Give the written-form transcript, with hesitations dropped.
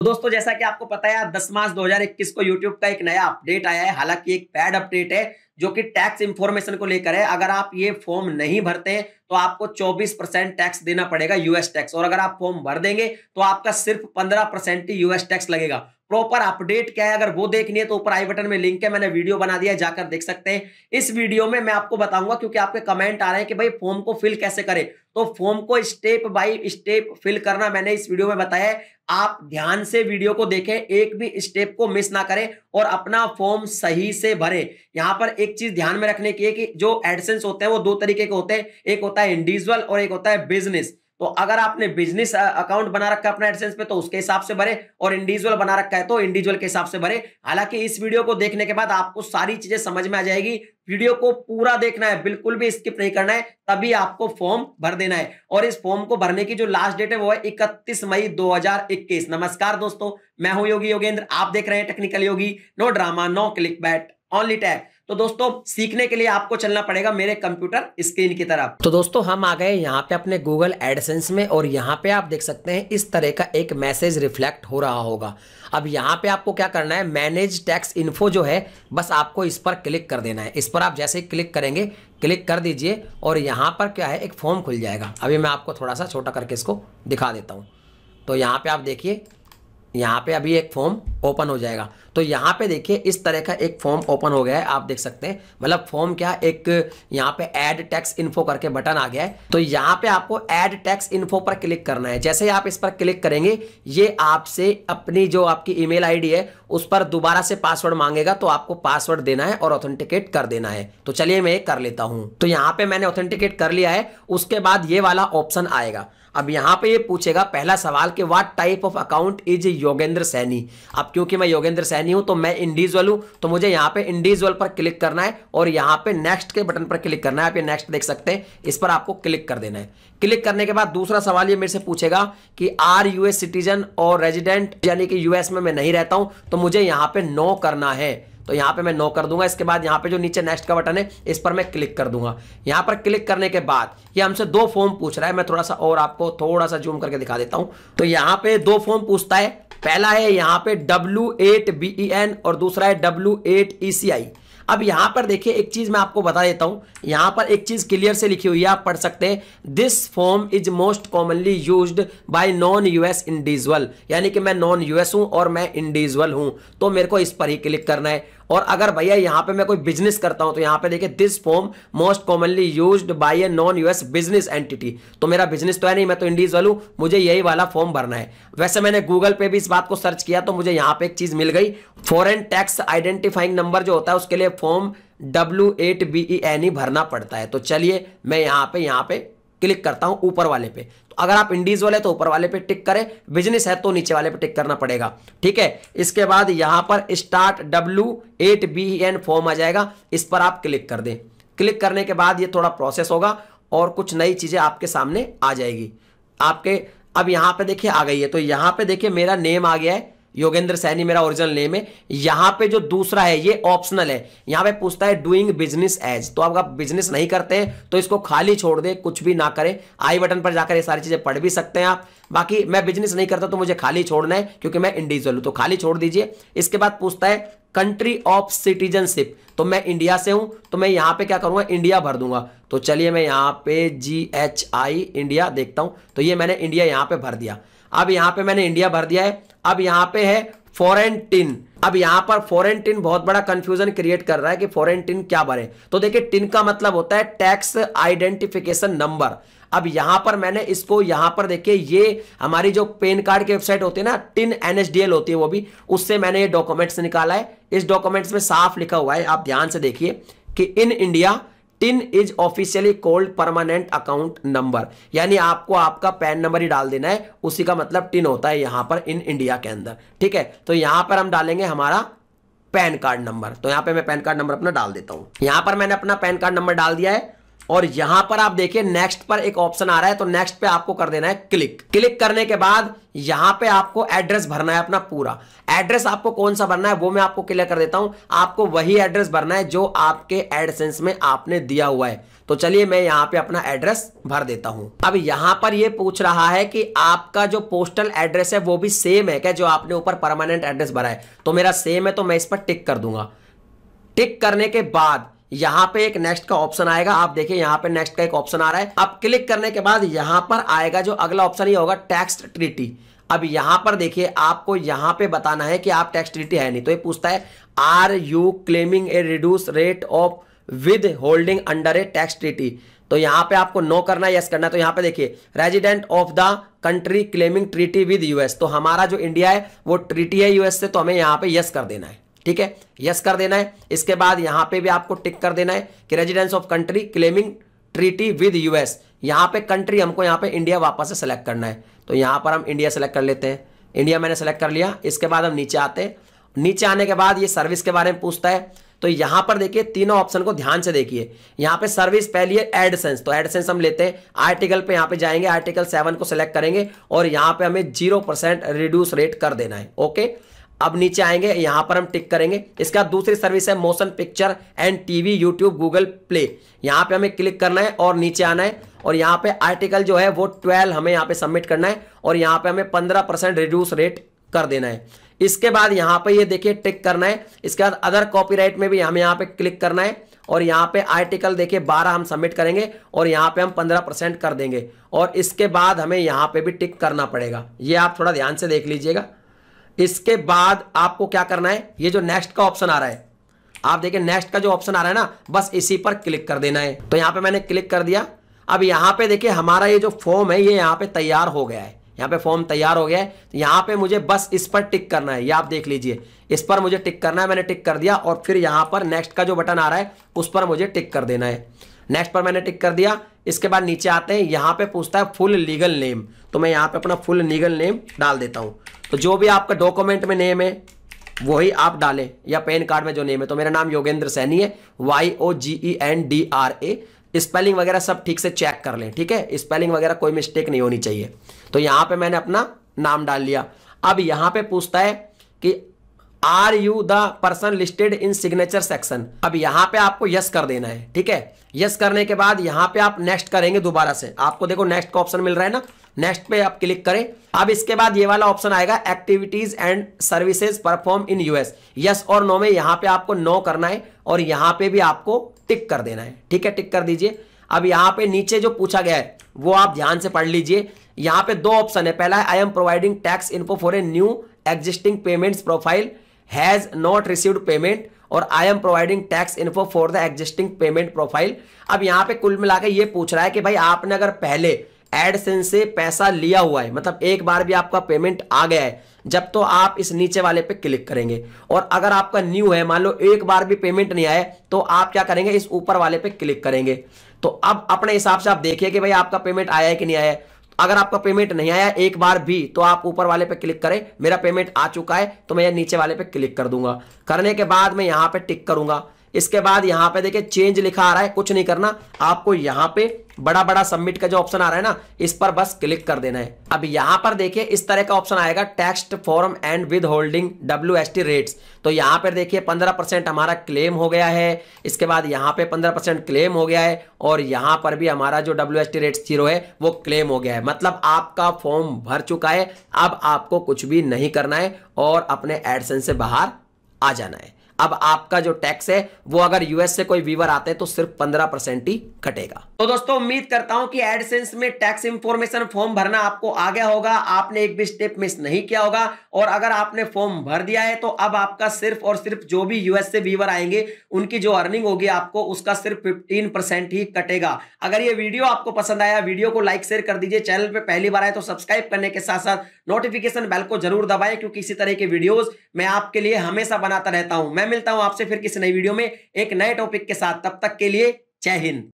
तो दोस्तों जैसा कि आपको पता है 10 मार्च 2021 को YouTube का एक नया अपडेट आया है। हालांकि एक पैड अपडेट है जो कि टैक्स इंफॉर्मेशन को लेकर है। अगर आप ये फॉर्म नहीं भरते हैं तो आपको 24% टैक्स देना पड़ेगा, यूएस टैक्स। और अगर आप फॉर्म भर देंगे तो आपका सिर्फ 15% ही यूएस टैक्स लगेगा। प्रॉपर अपडेट क्या है अगर वो देखनी है तो ऊपर आई बटन में लिंक है, मैंने वीडियो बना दिया है, जाकर देख सकते हैं। इस वीडियो में मैं आपको बताऊंगा, क्योंकि आपके कमेंट आ रहे हैं कि भाई फॉर्म को फिल कैसे करें। तो फॉर्म को स्टेप बाय स्टेप फिल करना मैंने इस वीडियो में बताया है। आप ध्यान से वीडियो को देखें, एक भी स्टेप को मिस ना करें और अपना फॉर्म सही से भरें। यहां पर एक चीज ध्यान में रखने की है कि जो एडसेंस होते हैं वो दो तरीके के होते हैं, एक होता है इंडिविजुअल और एक होता है बिजनेस। तो अगर आपने बिजनेस अकाउंट बना रखा है अपना एडसेंस पे तो उसके हिसाब से भरे, और इंडिविजुअल बना रखा है तो इंडिविजुअल के हिसाब से भरे। हालांकि इस वीडियो को देखने के बाद आपको सारी चीजें समझ में आ जाएगी। वीडियो को पूरा देखना है, बिल्कुल भी स्किप नहीं करना है, तभी आपको फॉर्म भर देना है। और इस फॉर्म को भरने की जो लास्ट डेट है वो है 31 मई 2021। नमस्कार दोस्तों, मैं हूं योगी योगेंद्र, आप देख रहे हैं technical Yogi. No drama, no click bait, only tag. तो दोस्तों सीखने के लिए आपको चलना पड़ेगा मेरे कंप्यूटर स्क्रीन की तरफ। तो दोस्तों हम आ गए यहाँ पे अपने गूगल एडसेंस में, और यहाँ पे आप देख सकते हैं इस तरह का एक मैसेज रिफ्लेक्ट हो रहा होगा। अब यहाँ पे आपको क्या करना है, मैनेज टैक्स इन्फो जो है बस आपको इस पर क्लिक कर देना है। इस पर आप जैसे ही क्लिक करेंगे, क्लिक कर दीजिए और यहाँ पर क्या है, एक फॉर्म खुल जाएगा। अभी मैं आपको थोड़ा सा छोटा करके इसको दिखा देता हूँ। तो यहाँ पे आप देखिए, यहाँ पे अभी एक फॉर्म ओपन हो जाएगा। तो यहाँ पे देखिए इस तरह का एक फॉर्म ओपन हो गया है, आप देख सकते हैं। मतलब फॉर्म क्या, एक यहाँ पे ऐड टैक्स इन्फो करके बटन आ गया है। तो यहाँ पे आपको ऐड टैक्स इन्फो पर क्लिक करना है। जैसे ही आप इस पर क्लिक करेंगे, ये आपसे अपनी जो आपकी ईमेल आईडी है उस पर दोबारा से पासवर्ड मांगेगा। तो आपको पासवर्ड देना है और ऑथेंटिकेट कर देना है। तो चलिए मैं कर लेता हूँ। तो यहाँ पे मैंने ऑथेंटिकेट कर लिया है। उसके बाद ये वाला ऑप्शन आएगा। अब यहाँ पे ये पूछेगा पहला सवाल कि what type of account is Yogendra Saini. अब क्योंकि मैं योगेंद्र सैनी हूं तो मैं इंडिविजुअल हूं, तो मुझे यहाँ पे इंडिविजुअल पर क्लिक करना है और यहाँ पे नेक्स्ट के बटन पर क्लिक करना है। आप ये नेक्स्ट देख सकते हैं, इस पर आपको क्लिक कर देना है। क्लिक करने के बाद दूसरा सवाल ये मेरे से पूछेगा कि आर यूएस सिटीजन और रेजिडेंट, यानी कि यूएस में मैं नहीं रहता हूं, तो मुझे यहाँ पे नो करना है। तो यहाँ पे मैं नो कर दूंगा। इसके बाद यहाँ पे जो नीचे नेक्स्ट का बटन है इस पर मैं क्लिक कर दूंगा। यहाँ पर क्लिक करने के बाद ये हमसे दो फॉर्म पूछ रहा है। मैं थोड़ा सा और आपको थोड़ा सा जूम करके दिखा देता हूँ। तो यहाँ पे दो फॉर्म पूछता है। पहला है यहाँ पे W8BEN और दूसरा है W8ECI। अब यहां पर देखिए एक चीज मैं आपको बता देता हूं। यहां पर एक चीज क्लियर से लिखी हुई है, आप पढ़ सकते हैं। This form is most commonly used by non US individual, यानी कि मैं नॉन यूएस हूं और मैं इंडिविजुअल हूं, तो मेरे को इस पर ही क्लिक करना है। और अगर भैया यहां पे मैं कोई बिजनेस करता हूं तो यहां पे देखिए this form most commonly used by a non US business entity. तो मेरा बिजनेस तो है नहीं, मैं तो इंडिविजुअल हूं, मुझे यही वाला फॉर्म भरना है। वैसे मैंने गूगल पे भी इस बात को सर्च किया तो मुझे यहां पे एक चीज मिल गई, फॉरेन टैक्स आइडेंटिफाइंग नंबर जो होता है उसके लिए फॉर्म W8BEN ही भरना पड़ता है। तो चलिए मैं यहाँ पे क्लिक करता हूं ऊपर वाले पे। तो अगर आप इंडिविजुअल है तो ऊपर वाले पे टिक करें, बिजनेस है तो नीचे वाले पे टिक करना पड़ेगा, ठीक है। इसके बाद यहां पर स्टार्ट W8BEN फॉर्म आ जाएगा, इस पर आप क्लिक कर दें। क्लिक करने के बाद ये थोड़ा प्रोसेस होगा और कुछ नई चीजें आपके सामने आ जाएगी आपके। अब यहां पे देखिए आ गई है। तो यहां पे देखिए मेरा नेम आ गया है, योगेंद्र सैनी मेरा ओरिजिनल नेम है। यहां पे जो दूसरा है ये ऑप्शनल है। यहां पे पूछता है डूइंग बिजनेस एज, तो अगर आप बिजनेस नहीं करते हैं तो इसको खाली छोड़ दे, कुछ भी ना करें। आई बटन पर जाकर ये सारी चीजें पढ़ भी सकते हैं आप। बाकी मैं बिजनेस नहीं करता तो मुझे खाली छोड़ना है क्योंकि मैं इंडिविजुअल हूं, तो खाली छोड़ दीजिए। इसके बाद पूछता है कंट्री ऑफ सिटीजनशिप, तो मैं इंडिया से हूं तो मैं यहां पे क्या करूंगा, इंडिया भर दूंगा। तो चलिए मैं यहां पे GHI इंडिया देखता हूं। तो ये मैंने इंडिया यहां पे भर दिया। अब यहां पे मैंने इंडिया भर दिया है। अब यहां पे है फॉरेन टिन। अब यहां पर फॉरेन टिन बहुत बड़ा कंफ्यूजन क्रिएट कर रहा है कि फॉरेन टिन क्या भरे। तो देखिए टिन का मतलब होता है टैक्स आइडेंटिफिकेशन नंबर। अब यहां पर मैंने इसको यहां पर देखिए, ये हमारी जो पैन कार्ड की वेबसाइट होती है ना, टिन NSDL होती है वो भी, उससे मैंने ये डॉक्यूमेंट्स निकाला है। इस डॉक्यूमेंट्स में साफ लिखा हुआ है, आप ध्यान से देखिए कि in India tin is officially called permanent account number, यानी आपको आपका पैन नंबर ही डाल देना है, उसी का मतलब टिन होता है यहां पर इन इंडिया के अंदर, ठीक है। तो यहां पर हम डालेंगे हमारा पैन कार्ड नंबर। तो यहां पे मैं पैन कार्ड नंबर अपना डाल देता हूं। यहां पर मैंने अपना पैन कार्ड नंबर डाल दिया है और यहां पर आप देखिए नेक्स्ट पर एक ऑप्शन आ रहा है, तो नेक्स्ट पे आपको कर देना है क्लिक। क्लिक करने के बाद यहां पे आपको एड्रेस भरना है अपना पूरा। एड्रेस आपको कौन सा भरना है वो मैं आपको क्लियर कर देता हूं। आपको वही एड्रेस भरना है जो आपके एडसेंस में आपने दिया हुआ है। तो चलिए मैं यहाँ पे अपना एड्रेस भर देता हूं। अब यहाँ पर ये पूछ रहा है कि आपका जो पोस्टल एड्रेस है वो भी सेम है क्या जो आपने ऊपर परमानेंट एड्रेस भरा है। तो मेरा सेम है, तो मैं इस पर टिक कर दूंगा। टिक करने के बाद यहां पे एक नेक्स्ट का ऑप्शन आएगा। आप देखिए यहां पे नेक्स्ट का एक ऑप्शन आ रहा है। अब क्लिक करने के बाद यहां पर आएगा जो अगला ऑप्शन, ये होगा टैक्स ट्रीटी। अब यहां पर देखिए आपको यहां पे बताना है कि आप टैक्स ट्रीटी है नहीं, तो ये पूछता है are you claiming a reduce rate of withholding under a tax treaty. तो यहां पे आपको नो करना है, यस करना है। तो यहां पे देखिए resident of the country claiming treaty with US, तो हमारा जो इंडिया है वो ट्रीटी है यूएस से, तो हमें यहां पे यस कर देना है। ठीक है, यस कर देना है। इसके बाद यहां पे भी आपको टिक कर देना है कि residence of country claiming treaty with US. यहां पे कंट्री हमको यहां पे इंडिया वापस से सेलेक्ट करना है, तो यहां पर हम इंडिया सेलेक्ट कर लेते हैं। इंडिया मैंने सेलेक्ट कर लिया। इसके बाद हम नीचे आते हैं। नीचे आने के बाद ये सर्विस के बारे में पूछता है, तो यहां पर देखिए तीनों ऑप्शन को ध्यान से देखिए। यहां पे सर्विस पहली है एडसेंस, तो एडसेंस हम लेते हैं। आर्टिकल पे यहां पे जाएंगे, आर्टिकल 7 को सिलेक्ट करेंगे और यहां पे हमें 0% रिड्यूस रेट कर देना है। ओके, अब नीचे आएंगे, यहां पर हम टिक करेंगे। इसका दूसरी सर्विस है motion picture and TV, YouTube, Google play. यहां पे हमें क्लिक करना है और नीचे आना है और यहां पे आर्टिकल जो है वो 12 हमें यहां पे सबमिट करना है और यहां पे हमें 15% रिड्यूस रेट कर देना है। इसके बाद यहां पे ये देखिए टिक करना है। इसके बाद अदर कॉपीराइट में भी हमें यहां पे क्लिक करना है और यहां पे आर्टिकल देखिए 12 हम सबमिट करेंगे और यहां पे हम 15% कर देंगे और इसके बाद हमें यहां पे भी टिक करना पड़ेगा। ये आप थोड़ा ध्यान से देख लीजिएगा। इसके बाद आपको क्या करना है, ये जो नेक्स्ट का ऑप्शन आ रहा है, आप देखिए नेक्स्ट का जो ऑप्शन आ रहा है ना, बस इसी पर क्लिक कर देना है। तो यहां पे मैंने क्लिक कर दिया। अब यहां पे देखिए हमारा ये जो फॉर्म है ये यहां पे तैयार हो गया है। यहां पे फॉर्म तैयार हो गया है, तो यहां पे मुझे बस इस पर टिक करना है। ये आप देख लीजिए, इस पर मुझे टिक करना है। मैंने टिक कर दिया और फिर यहां पर नेक्स्ट का जो बटन आ रहा है उस पर मुझे टिक कर देना है। नेक्स्ट पर मैंने टिक कर दिया। इसके बाद नीचे आते हैं, यहां पे पूछता है फुल लीगल नेम, तो मैं यहां पे अपना फुल लीगल नेम डाल देता हूं। तो जो भी आपका डॉक्यूमेंट में नेम है वही आप डालें, या पैन कार्ड में जो नेम है। तो मेरा नाम योगेंद्र सैनी है, YOGENDRA। स्पेलिंग वगैरह सब ठीक से चेक कर लें, ठीक है, स्पेलिंग वगैरह कोई मिस्टेक नहीं होनी चाहिए। तो यहां पे मैंने अपना नाम डाल लिया। अब यहां पे पूछता है कि are you the person listed in signature section. अब यहां पे आपको यस कर देना है, ठीक है। यस करने के बाद यहां पे आप नेक्स्ट करेंगे दोबारा से। आपको देखो नेक्स्ट का ऑप्शन मिल रहा है ना, नेक्स्ट पे आप क्लिक करें। अब इसके बाद ये वाला ऑप्शन आएगा activities and services perform in US. Yes और नो में यहां पे आपको नो करना है और यहां पे भी आपको टिक कर देना है, ठीक है, टिक कर दीजिए। अब यहां पे नीचे जो पूछा गया है वो आप ध्यान से पढ़ लीजिए। यहां पे दो ऑप्शन है, पहला है I am providing tax info for a new existing payments profile has not received payment, और I am providing tax info for the existing payment profile. अब यहां पे कुल मिलाकर ये पूछ रहा है कि भाई आपने अगर पहले एडसेंस से पैसा लिया हुआ है, मतलब एक बार भी आपका पेमेंट आ गया है, जब तो आप इस नीचे वाले पे क्लिक करेंगे। और अगर आपका न्यू है, मान लो एक बार भी पेमेंट नहीं आया, तो आप क्या करेंगे, इस ऊपर वाले पे क्लिक करेंगे। तो अब अपने हिसाब से आप देखिए कि भाई आपका पेमेंट आया है कि नहीं आया है। अगर आपका पेमेंट नहीं आया एक बार भी, तो आप ऊपर वाले पे क्लिक करें। मेरा पेमेंट आ चुका है तो मैं नीचे वाले पे क्लिक कर दूंगा। करने के बाद मैं यहां पे टिक करूंगा। इसके बाद यहां पे देखिए चेंज लिखा आ रहा है, कुछ नहीं करना, आपको यहां पे बड़ा बड़ा सबमिट का जो ऑप्शन आ रहा है ना, इस पर बस क्लिक कर देना है। अब यहां पर देखिए इस तरह का ऑप्शन आएगा text form and with holding WST rates. तो यहां पर देखिए 15% हमारा क्लेम हो गया है। इसके बाद यहां पे 15% क्लेम हो गया है और यहां पर भी हमारा जो WST रेट्स 0 है वो क्लेम हो गया है। मतलब आपका फॉर्म भर चुका है। अब आपको कुछ भी नहीं करना है और अपने एडसेंस से बाहर आ जाना है। अब आपका जो टैक्स है वो अगर यूएस से कोई व्यूअर आते हैं तो सिर्फ 15% ही कटेगा। तो दोस्तों उम्मीद करता हूं कि एडसेंस में टैक्स इंफॉर्मेशन फॉर्म भरना आपको आ गया होगा, आपने एक भी स्टेप मिस नहीं किया होगा। और अगर आपने फॉर्म भर दिया है तो अब आपका सिर्फ और सिर्फ जो भी यूएस से व्यूअर आएंगे उनकी जो अर्निंग होगी आपको उसका सिर्फ 15% ही कटेगा। अगर ये वीडियो आपको पसंद आया, वीडियो को लाइक शेयर कर दीजिए। चैनल पे पहली बार आए तो सब्सक्राइब करने के साथ साथ नोटिफिकेशन बेल को जरूर दबाएं, क्योंकि इसी तरह के वीडियोस मैं आपके लिए हमेशा बनाता रहता हूं। मैं मिलता हूं आपसे फिर किसी नई वीडियो में एक नए टॉपिक के साथ। तब तक के लिए जय हिंद।